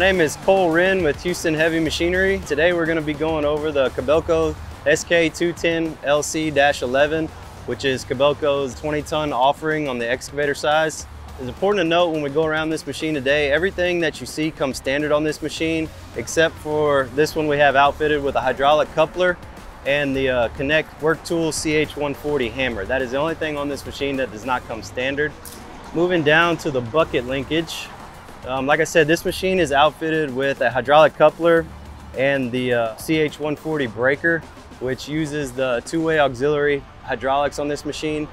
name is Cole Wren with Houston Heavy Machinery. Today we're going to be going over the Kobelco SK210LC-11, which is Kobelco's 20-ton offering on the excavator size. It's important to note when we go around this machine today, everything that you see comes standard on this machine, except for this one we have outfitted with a hydraulic coupler and the Connect Work Tool CH140 hammer. That is the only thing on this machine that does not come standard. Moving down to the bucket linkage. Like I said, this machine is outfitted with a hydraulic coupler and the CH140 breaker, which uses the two-way auxiliary hydraulics on this machine,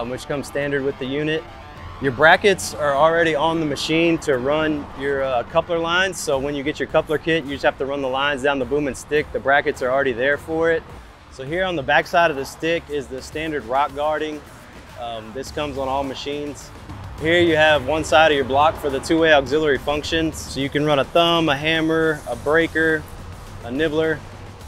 which comes standard with the unit. Your brackets are already on the machine to run your coupler lines. So when you get your coupler kit, you just have to run the lines down the boom and stick. The brackets are already there for it. So here on the back side of the stick is the standard rock guarding. This comes on all machines. Here you have one side of your block for the two-way auxiliary functions. So you can run a thumb, a hammer, a breaker, a nibbler.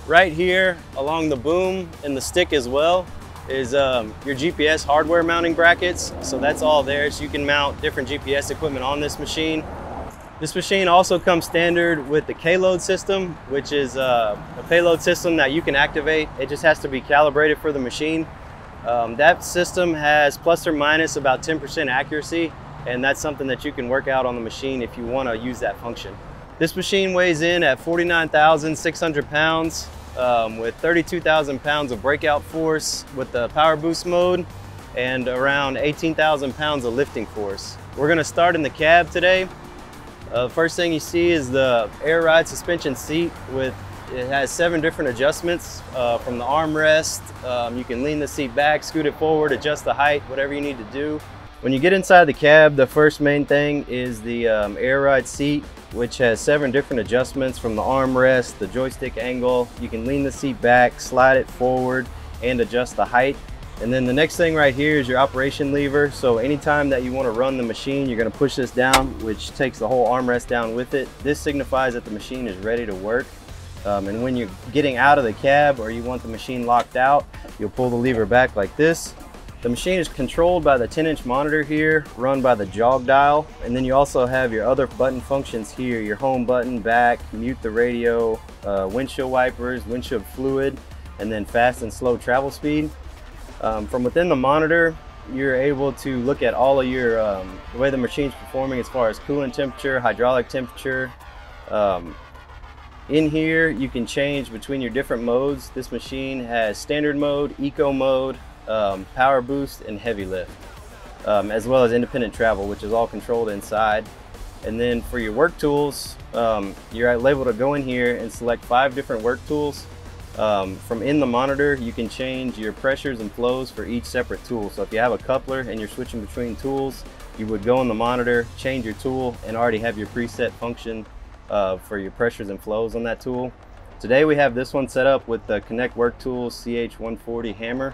Right here along the boom and the stick as well is your GPS hardware mounting brackets. So that's all there, so you can mount different GPS equipment on this machine. This machine also comes standard with the K-load system, which is a payload system that you can activate. It just has to be calibrated for the machine. That system has plus or minus about 10% accuracy, and that's something that you can work out on the machine if you want to use that function. This machine weighs in at 49,600 pounds. With 32,000 pounds of breakout force with the power boost mode and around 18,000 pounds of lifting force. We're going to start in the cab today. First thing you see is the air ride suspension seat. It has 7 different adjustments from the armrest. You can lean the seat back, scoot it forward, adjust the height, whatever you need to do. When you get inside the cab, the first main thing is the air ride seat, which has 7 different adjustments from the armrest, the joystick angle. You can lean the seat back, slide it forward, and adjust the height. And then the next thing right here is your operation lever. So anytime that you want to run the machine, you're going to push this down, which takes the whole armrest down with it. This signifies that the machine is ready to work. And when you're getting out of the cab or you want the machine locked out, you'll pull the lever back like this. The machine is controlled by the 10-inch monitor here, run by the jog dial. And then you also have your other button functions here, your home button, back, mute the radio, windshield wipers, windshield fluid, and then fast and slow travel speed. From within the monitor, you're able to look at all of your, the way the machine's performing as far as coolant temperature, hydraulic temperature. In here, you can change between your different modes. This machine has standard mode, eco mode, power boost, and heavy lift, as well as independent travel, which is all controlled inside. And then for your work tools, you're able to go in here and select 5 different work tools. From in the monitor, you can change your pressures and flows for each separate tool. So if you have a coupler and you're switching between tools, you would go in the monitor, change your tool, and already have your preset function for your pressures and flows on that tool. Today we have this one set up with the Connect Work Tool CH140 hammer.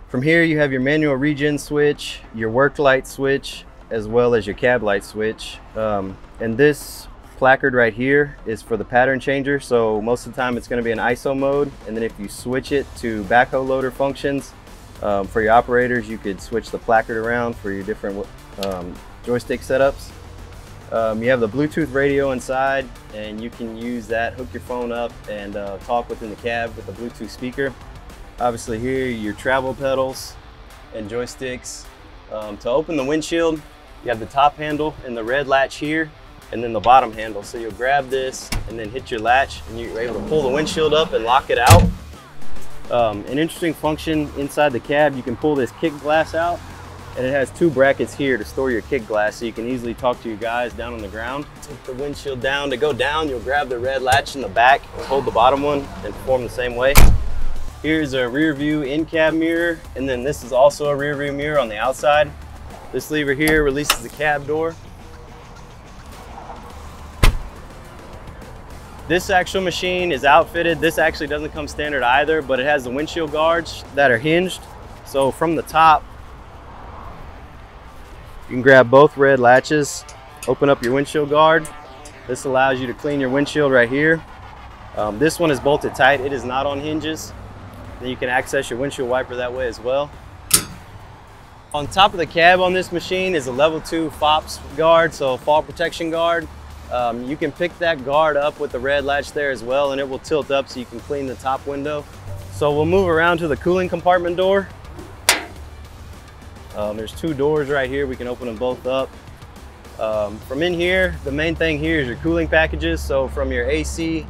From here you have your manual regen switch, your work light switch, as well as your cab light switch. And this placard right here is for the pattern changer. So most of the time it's going to be in ISO mode. And then if you switch it to backhoe loader functions, for your operators, you could switch the placard around for your different joystick setups. You have the Bluetooth radio inside, and you can use that, hook your phone up, and talk within the cab with the Bluetooth speaker. Obviously here, your travel pedals and joysticks. To open the windshield, you have the top handle and the red latch here, and then the bottom handle. So you'll grab this and then hit your latch, and you're able to pull the windshield up and lock it out. An interesting function inside the cab, you can pull this kick glass out, and it has 2 brackets here to store your kick glass, so you can easily talk to your guys down on the ground. Take the windshield down. To go down, you'll grab the red latch in the back and hold the bottom one and perform the same way. Here's a rear view in-cab mirror, and then this is also a rear view mirror on the outside. This lever here releases the cab door. This actual machine is outfitted. This actually doesn't come standard either, but it has the windshield guards that are hinged. So from the top, you can grab both red latches, open up your windshield guard. This allows you to clean your windshield right here. This one is bolted tight. It is not on hinges. Then you can access your windshield wiper that way as well. On top of the cab on this machine is a level 2 FOPS guard, so fall protection guard. You can pick that guard up with the red latch there as well, and it will tilt up so you can clean the top window. So we'll move around to the cooling compartment door. There's two doors right here. We can open them both up. From in here, the main thing here is your cooling packages. So from your AC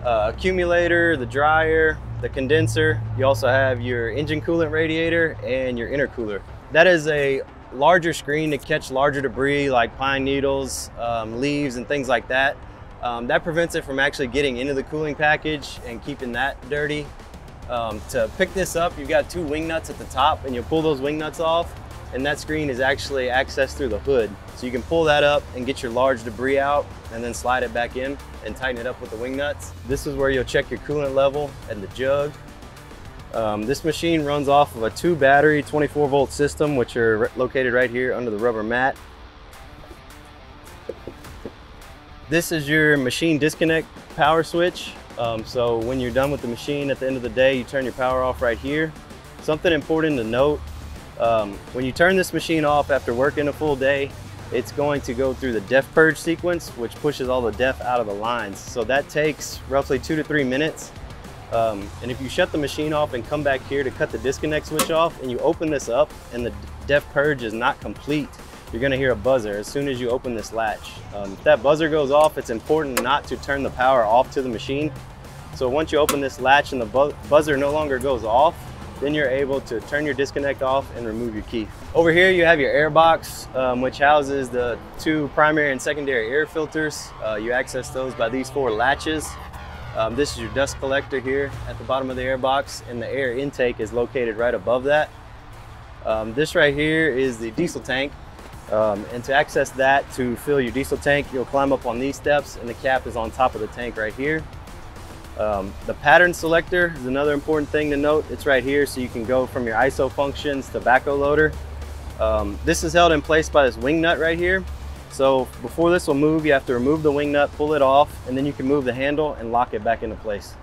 accumulator, the dryer, the condenser, you also have your engine coolant radiator and your intercooler. That is a larger screen to catch larger debris like pine needles, leaves, and things like that. That prevents it from actually getting into the cooling package and keeping that dirty. To pick this up, you've got two wing nuts at the top, and you'll pull those wing nuts off, and that screen is actually accessed through the hood. So you can pull that up and get your large debris out and then slide it back in and tighten it up with the wing nuts. This is where you'll check your coolant level and the jug. This machine runs off of a 2-battery 24-volt system, which are located right here under the rubber mat. This is your machine disconnect power switch. So when you're done with the machine at the end of the day, you turn your power off right here. Something important to note, when you turn this machine off after working a full day, it's going to go through the def purge sequence, which pushes all the def out of the lines. So that takes roughly 2 to 3 minutes. And if you shut the machine off and come back here to cut the disconnect switch off, and you open this up and the def purge is not complete, you're gonna hear a buzzer as soon as you open this latch. If that buzzer goes off, it's important not to turn the power off to the machine. So once you open this latch and the buzzer no longer goes off, then you're able to turn your disconnect off and remove your key. Over here you have your air box, which houses the 2 primary and secondary air filters. You access those by these 4 latches. This is your dust collector here at the bottom of the air box, and the air intake is located right above that. This right here is the diesel tank. And to access that, to fill your diesel tank, you'll climb up on these steps, and the cap is on top of the tank right here. The pattern selector is another important thing to note. It's right here, so you can go from your ISO functions to backhoe loader. This is held in place by this wing nut right here. So before this will move, you have to remove the wing nut, pull it off, and then you can move the handle and lock it back into place.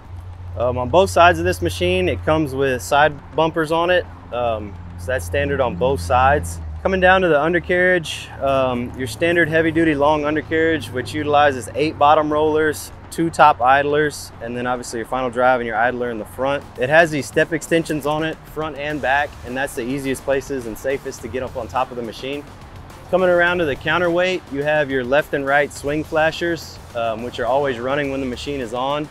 On both sides of this machine, it comes with side bumpers on it. So that's standard on both sides. Coming down to the undercarriage, your standard heavy-duty long undercarriage, which utilizes 8 bottom rollers, 2 top idlers, and then obviously your final drive and your idler in the front. It has these step extensions on it, front and back, and that's the easiest places and safest to get up on top of the machine. Coming around to the counterweight, you have your left and right swing flashers, which are always running when the machine is on.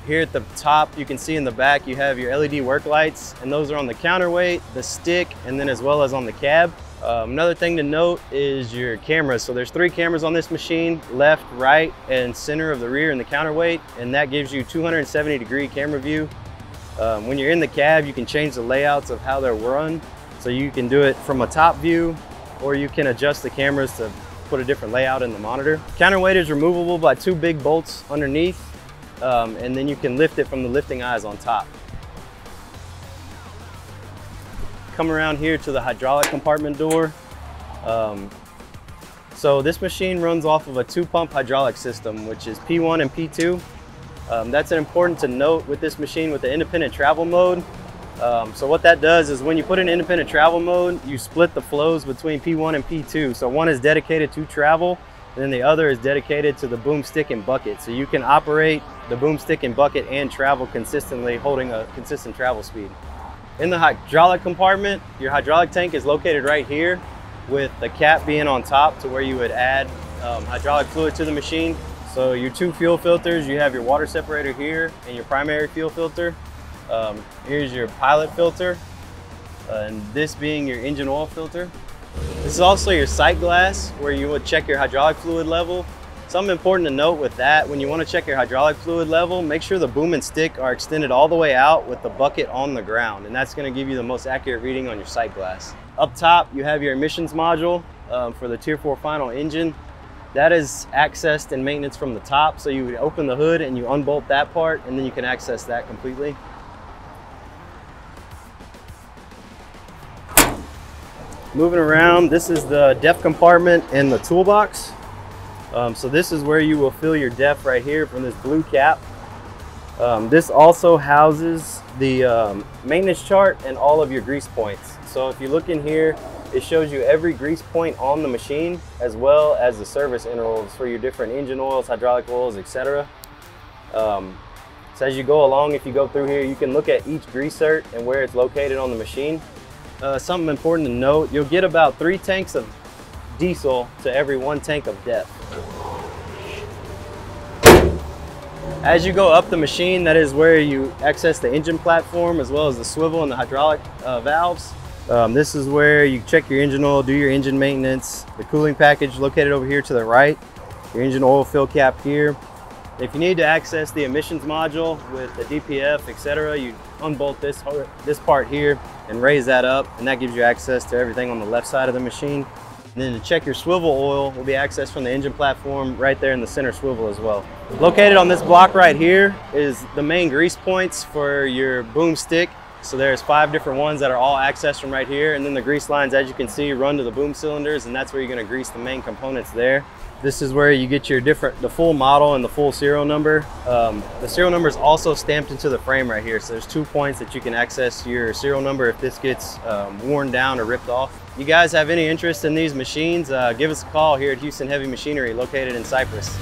Here at the top, you can see in the back, you have your LED work lights, and those are on the counterweight, the stick, and then as well as on the cab. Another thing to note is your cameras. So there's 3 cameras on this machine, left, right, and center of the rear and the counterweight, and that gives you 270-degree camera view. When you're in the cab, you can change the layouts of how they're run. So you can do it from a top view, or you can adjust the cameras to put a different layout in the monitor. Counterweight is removable by 2 big bolts underneath. And then you can lift it from the lifting eyes on top. Come around here to the hydraulic compartment door. So this machine runs off of a 2-pump hydraulic system, which is P1 and P2. That's important to note with this machine with the independent travel mode. So what that does is when you put in independent travel mode, you split the flows between P1 and P2. So one is dedicated to travel, and then the other is dedicated to the boom stick and bucket. So you can operate the boom stick and bucket and travel consistently, holding a consistent travel speed. In the hydraulic compartment, your hydraulic tank is located right here, with the cap being on top to where you would add hydraulic fluid to the machine. So your 2 fuel filters, you have your water separator here and your primary fuel filter. Here's your pilot filter, and this being your engine oil filter. This is also your sight glass, where you would check your hydraulic fluid level. Something important to note with that, when you want to check your hydraulic fluid level, make sure the boom and stick are extended all the way out with the bucket on the ground, and that's going to give you the most accurate reading on your sight glass. Up top, you have your emissions module for the Tier 4 final engine. That is accessed and maintenance from the top, so you would open the hood and you unbolt that part, and then you can access that completely. Moving around, this is the def compartment and the toolbox. So this is where you will fill your def right here from this blue cap. This also houses the maintenance chart and all of your grease points. So if you look in here, it shows you every grease point on the machine, as well as the service intervals for your different engine oils, hydraulic oils, etc. So as you go along, if you go through here, you can look at each grease cert and where it's located on the machine. Something important to note, you'll get about 3 tanks of diesel to every 1 tank of depth. As you go up the machine, that is where you access the engine platform as well as the swivel and the hydraulic valves. This is where you check your engine oil, do your engine maintenance. The cooling package located over here to the right, your engine oil fill cap here. If you need to access the emissions module with the DPF, etc., you unbolt this part here and raise that up, and that gives you access to everything on the left side of the machine. And then to check your swivel oil will be accessed from the engine platform right there in the center swivel as well. Located on this block right here is the main grease points for your boom stick. So there's 5 different ones that are all accessed from right here, and then the grease lines, as you can see, run to the boom cylinders, and that's where you're going to grease the main components there. This is where you get your the full model and the full serial number. The serial number is also stamped into the frame right here, so there's 2 points that you can access your serial number if this gets worn down or ripped off. You guys have any interest in these machines, give us a call here at Houston Heavy Machinery, located in Cypress.